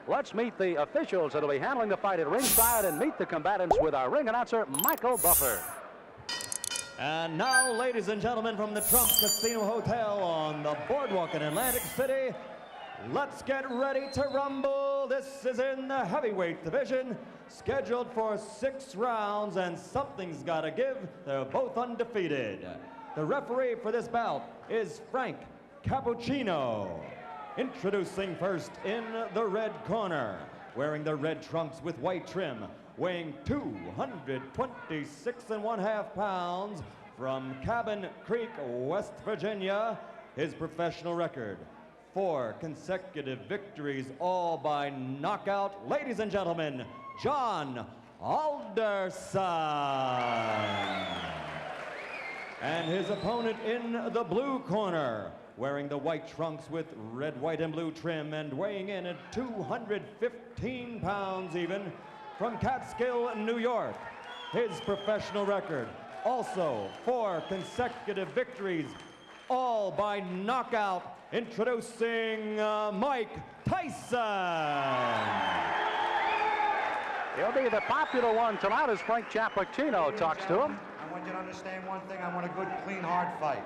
Let's meet the officials that will be handling the fight at ringside and meet the combatants with our ring announcer, Michael Buffer. And now, ladies and gentlemen, from the Trump Casino Hotel on the boardwalk in Atlantic City, let's get ready to rumble. This is in the heavyweight division, scheduled for 6 rounds, and something's got to give. They're both undefeated. The referee for this bout is Frank Cappuccino. Introducing first in the red corner, wearing the red trunks with white trim, weighing 226.5 pounds, from Cabin Creek, West Virginia. His professional record, 4 consecutive victories, all by knockout. Ladies and gentlemen, John Alderson. And his opponent in the blue corner, wearing the white trunks with red, white, and blue trim, and weighing in at 215 pounds even, from Catskill, New York. His professional record, also 4 consecutive victories, all by knockout. Introducing Mike Tyson. He'll be the popular one tonight as Frank Cappuccino talks to him. I want you to understand one thing. I want a good, clean, hard fight.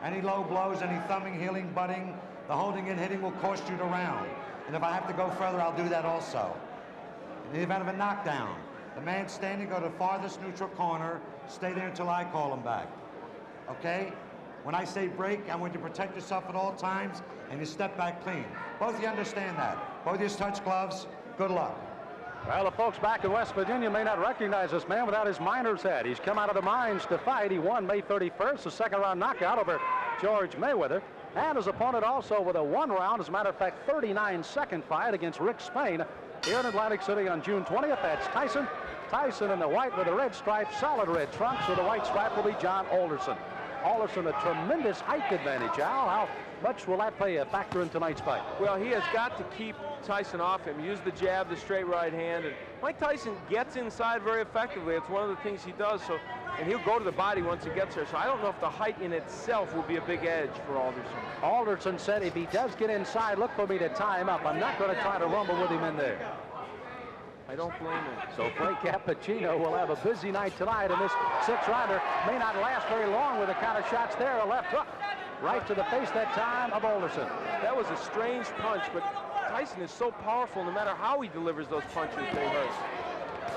Any low blows, any thumbing, heeling, butting, the holding and hitting will cost you the round. And if I have to go further, I'll do that also. In the event of a knockdown, the man standing, go to the farthest neutral corner, stay there until I call him back. Okay? When I say break, I want you to protect yourself at all times, and you step back clean. Both of you understand that. Both of you touch gloves. Good luck. Well, the folks back in West Virginia may not recognize this man without his miner's hat. He's come out of the mines to fight. He won May 31st, a second-round knockout over George Mayweather. And his opponent also with a 1-round, as a matter of fact, 39-second fight against Rick Spain here in Atlantic City on June 20th. That's Tyson. Tyson in the white with the red stripe, solid red trunks. With the white stripe will be John Alderson. Alderson, a tremendous height advantage. Al, how much will that play a factor in tonight's fight? Well, he has got to keep Tyson off him. Use the jab, the straight right hand. And Mike Tyson gets inside very effectively. It's one of the things he does. So, and he'll go to the body once he gets there. So I don't know if the height in itself will be a big edge for Alderson. Alderson said if he does get inside, look for me to tie him up. I'm not going to try to rumble with him in there. I don't blame him. So Frank Cappuccino will have a busy night tonight, and this 6-rounder may not last very long with the kind of shots there. A left hook right to the face that time of Alderson. That was a strange punch, but Tyson is so powerful. No matter how he delivers those punches, they hurt.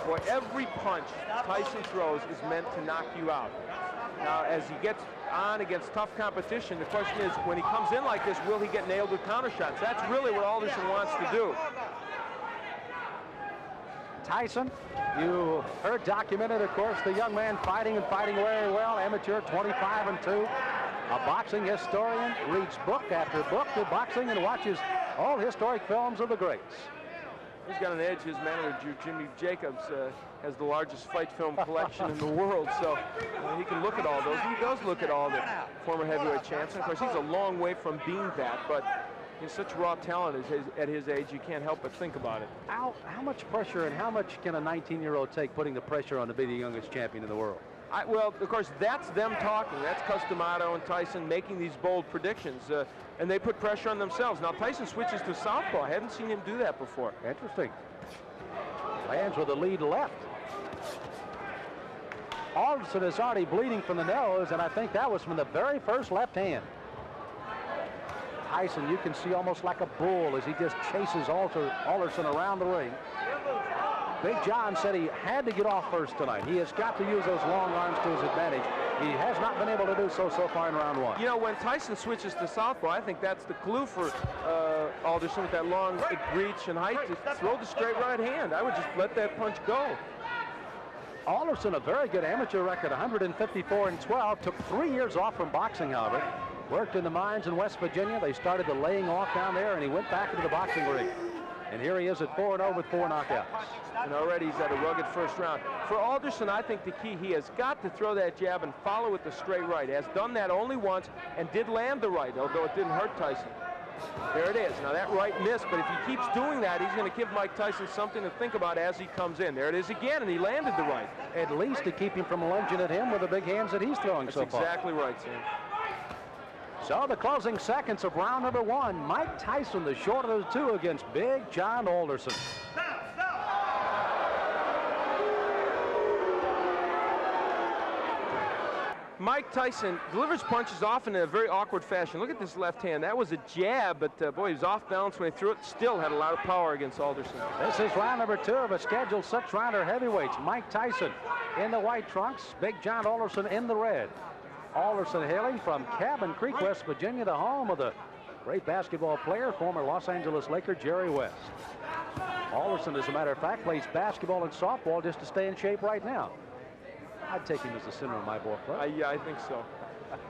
Boy, every punch Tyson throws is meant to knock you out. Now, as he gets on against tough competition, the question is, when he comes in like this, will he get nailed with counter shots? That's really what Alderson wants to do. Tyson, you heard documented, of course, the young man fighting very well, amateur, 25-2, a boxing historian, reads book after book of boxing and watches all historic films of the greats. He's got an edge. His manager, Jimmy Jacobs, has the largest fight film collection in the world, so he can look at all those. He does look at all the former heavyweight champs, and of course, he's a long way from being that, but he's such raw talent at his age, you can't help but think about it. How much pressure and how much can a 19-year-old take putting the pressure on to be the youngest champion in the world? Well, of course, that's them talking. That's Customato and Tyson making these bold predictions, and they put pressure on themselves. Now, Tyson switches to southpaw. I haven't seen him do that before. Interesting. Lands with the lead left. Alderson is already bleeding from the nose, and I think that was from the very first left hand. Tyson, you can see almost like a bull as he just chases Alderson around the ring. Big John said he had to get off first tonight. He has got to use those long arms to his advantage. He has not been able to do so far in round 1. You know, when Tyson switches to southpaw, I think that's the clue for Alderson with that long reach and height to throw the straight right hand. I would just let that punch go. Alderson, a very good amateur record, 154-12. Took 3 years off from boxing, however. Worked in the mines in West Virginia. They started the laying off down there, and he went back into the boxing ring. And here he is at 4-0 with 4 knockouts. And already he's had a rugged first round. For Alderson, I think the key, he has got to throw that jab and follow with the straight right. Has done that only once and did land the right, although it didn't hurt Tyson. There it is. Now that right missed, but if he keeps doing that, he's going to give Mike Tyson something to think about as he comes in. There it is again, and he landed the right. At least to keep him from lunging at him with the big hands that he's throwing so far. That's exactly right, Sam. So the closing seconds of round number 1. Mike Tyson, the shorter of the two, against Big John Alderson. Mike Tyson delivers punches often in a very awkward fashion. Look at this left hand. That was a jab, but boy, he was off balance when he threw it. Still had a lot of power against Alderson. This is round number 2 of a scheduled 6-rounder heavyweights. Mike Tyson in the white trunks, Big John Alderson in the red. Alderson hailing from Cabin Creek, West Virginia, the home of the great basketball player, former Los Angeles Laker Jerry West. Alderson, as a matter of fact, plays basketball and softball just to stay in shape right now. I'd take him as the center of my ball club. Yeah, I think so.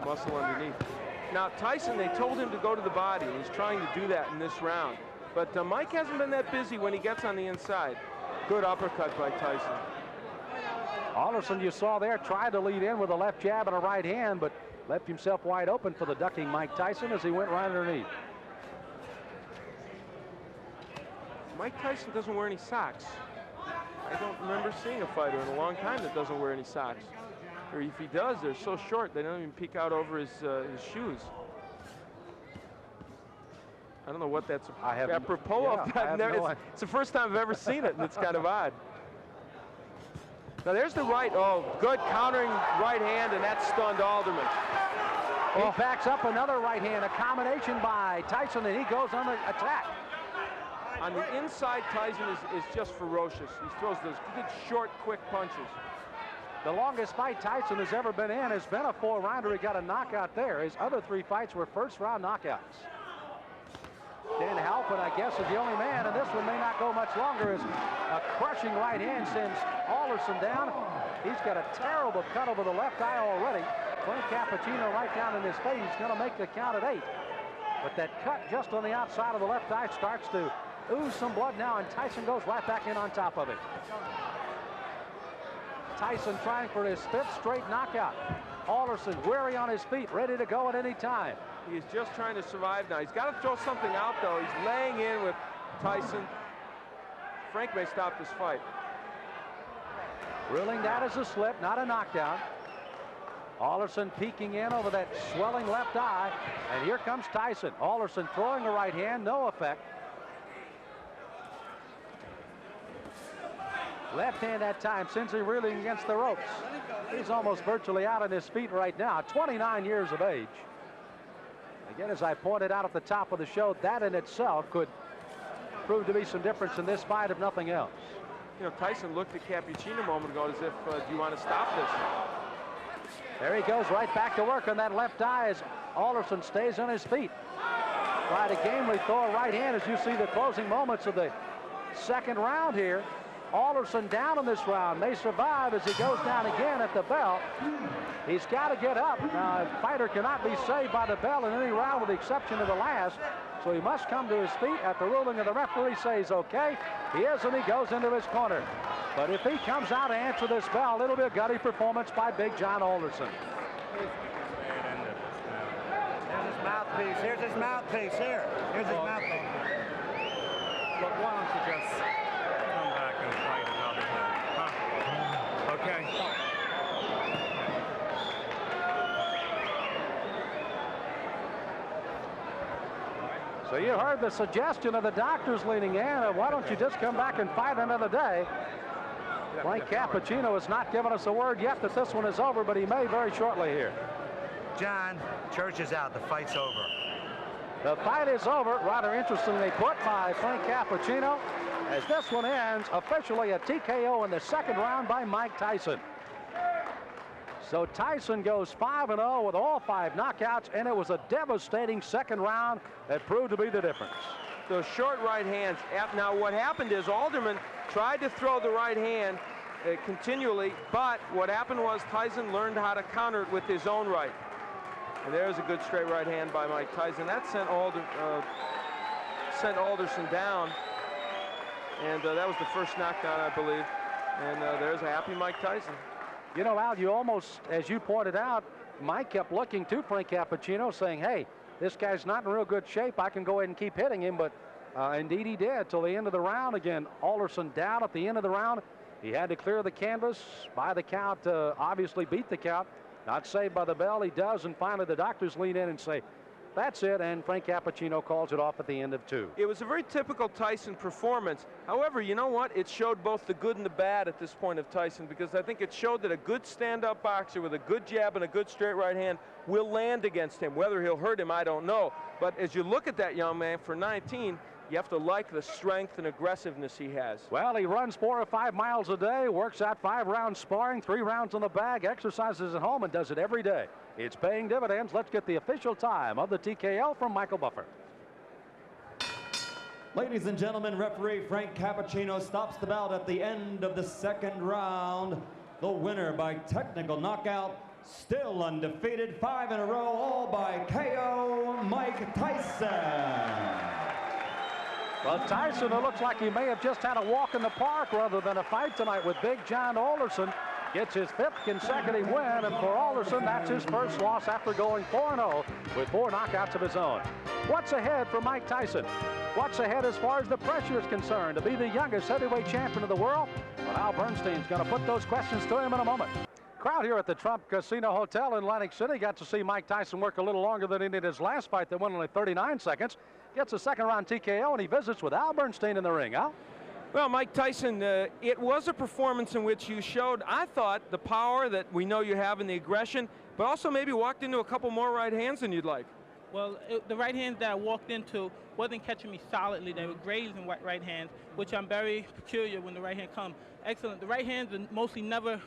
Muscle underneath. Now, Tyson, they told him to go to the body, and he's trying to do that in this round. But Mike hasn't been that busy when he gets on the inside. Good uppercut by Tyson. Alderson, you saw there, tried to lead in with a left jab and a right hand, but left himself wide open for the ducking Mike Tyson as he went right underneath. Mike Tyson doesn't wear any socks. I don't remember seeing a fighter in a long time that doesn't wear any socks. Or if he does, they're so short they don't even peek out over his shoes. I don't know what that's apropos of. It's the first time I've ever seen it, and it's kind of odd. Now there's the right. Oh, good countering right hand, and that stunned Alderman. He backs up another right hand, a combination by Tyson, and he goes on the attack. On the inside, Tyson is just ferocious. He throws those good, short, quick punches. The longest fight Tyson has ever been in has been a 4-rounder. He got a knockout there. His other 3 fights were first-round knockouts. Dan Halpin, I guess, is the only man, and this one may not go much longer, as a crushing right hand sends Alderson down. He's got a terrible cut over the left eye already. Frank Cappuccino right down in his face. He's going to make the count at 8. But that cut just on the outside of the left eye starts to ooze some blood now, and Tyson goes right back in on top of it. Tyson trying for his 5th straight knockout. Alderson weary on his feet, ready to go at any time. He's just trying to survive now. He's got to throw something out, though. He's laying in with Tyson. Frank may stop this fight. Ruling that as a slip, not a knockdown. Alderson peeking in over that swelling left eye, and here comes Tyson. Alderson throwing a right hand, no effect. Left hand that time sends him reeling against the ropes. He's almost virtually out on his feet right now, 29 years of age. Again, as I pointed out at the top of the show, that in itself could prove to be some difference in this fight, if nothing else. You know, Tyson looked at Cappuccino a moment ago as if, do you want to stop this? There he goes right back to work on that left eye as Alderson stays on his feet. Try to gamely throw a right hand as you see the closing moments of the 2nd round here. Alderson down in this round, may survive as he goes down again at the bell. He's got to get up. Now, a fighter cannot be saved by the bell in any round with the exception of the last, so he must come to his feet at the ruling of the referee says okay. He is, and he goes into his corner. But if he comes out to answer this bell, it'll be a gutty performance by Big John Alderson. Here's his mouthpiece. Here's his mouthpiece. Here's his mouthpiece. Look, why don't you just come back and fight another day? Huh? Okay. So you heard the suggestion of the doctors leaning in. Why don't you just come back and fight another day? Frank Cappuccino has not given us a word yet that this one is over, but he may very shortly here. John, church is out. The fight's over. The fight is over, rather interestingly put by Frank Cappuccino, as this one ends officially a TKO in the 2nd round by Mike Tyson. So Tyson goes 5-0 with all 5 knockouts, and it was a devastating 2nd round that proved to be the difference. Those short right hands. Now what happened is Alderman tried to throw the right hand continually, but what happened was Tyson learned how to counter it with his own right. And there's a good straight right hand by Mike Tyson. That sent Alderson down. And that was the first knockdown, I believe. And there's a happy Mike Tyson. You know, Al, you almost, as you pointed out, Mike kept looking to Frank Cappuccino saying, hey, this guy's not in real good shape. I can go ahead and keep hitting him. But indeed he did till the end of the round. Again, Alderson down at the end of the round. He had to clear the canvas by the count, obviously beat the count. Not saved by the bell. He does. And finally, the doctors lean in and say, That's it, and Frank Cappuccino calls it off at the end of 2. It was a very typical Tyson performance. However, you know what? It showed both the good and the bad at this point of Tyson, because I think it showed that a good stand-up boxer with a good jab and a good straight right hand will land against him. Whether he'll hurt him, I don't know. But as you look at that young man, for 19, you have to like the strength and aggressiveness he has. Well, he runs 4 or 5 miles a day, works out 5 rounds sparring, 3 rounds in the bag, exercises at home, and does it every day. It's paying dividends. Let's get the official time of the TKO from Michael Buffer. Ladies and gentlemen, referee Frank Cappuccino stops the bout at the end of the 2nd round. The winner by technical knockout, still undefeated, 5 in a row, all by KO, Mike Tyson. Well, Tyson, it looks like he may have just had a walk in the park rather than a fight tonight with Big John Alderson. Gets his 5th consecutive win, and for Alderson, that's his first loss after going 4-0 with 4 knockouts of his own. What's ahead for Mike Tyson? What's ahead as far as the pressure is concerned to be the youngest heavyweight champion of the world? Well, Al Bernstein's going to put those questions to him in a moment. Crowd here at the Trump Casino Hotel in Atlantic City got to see Mike Tyson work a little longer than he did his last fight that went only 39 seconds. Gets a 2nd round TKO, and he visits with Al Bernstein in the ring. Al? Well, Mike Tyson, it was a performance in which you showed, I thought, the power that we know you have and the aggression, but also maybe walked into a couple more right hands than you'd like. Well, the right hands that I walked into wasn't catching me solidly. They were grazing right hands, which I'm very peculiar when the right hand comes. Excellent. The right hands are mostly never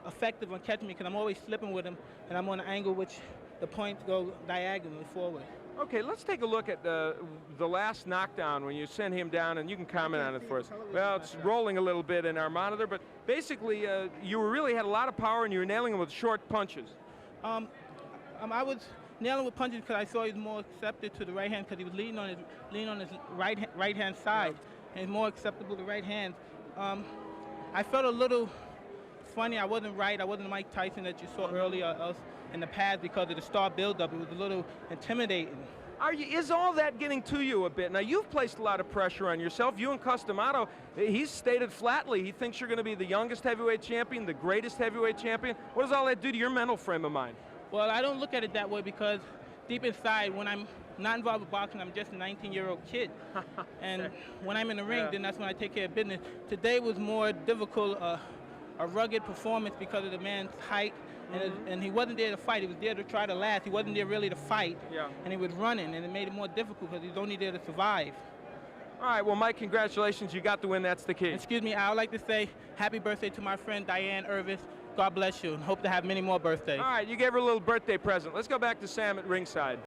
effective on catching me because I'm always slipping with them, and I'm on an angle which the points go diagonally forward. Okay, let's take a look at the last knockdown when you sent him down, and you can comment on it for us. Well, it's rolling a little bit in our monitor, but basically you really had a lot of power and you were nailing him with short punches. I was nailing with punches because I saw he was more accepted to the right hand because he was leaning on his right hand side, and more acceptable to right hand. I felt a little funny. I wasn't right. I wasn't the Mike Tyson that you saw earlier in the past because of the star buildup. It was a little intimidating. Is all that getting to you a bit? Now, you've placed a lot of pressure on yourself. You and Customato, he's stated flatly he thinks you're going to be the youngest heavyweight champion, the greatest heavyweight champion. What does all that do to your mental frame of mind? Well, I don't look at it that way because deep inside, when I'm not involved with boxing, I'm just a 19-year-old kid. And when I'm in the ring, then that's when I take care of business. Today was more difficult, a rugged performance because of the man's height. And he wasn't there to fight. He was there to try to last. He wasn't there really to fight. Yeah. And he was running, and it made it more difficult because he was only there to survive. All right, well, Mike, congratulations. You got the win. That's the key. Excuse me, I would like to say happy birthday to my friend Diane Irvis. God bless you, and hope to have many more birthdays. All right, you gave her a little birthday present. Let's go back to Sam at ringside.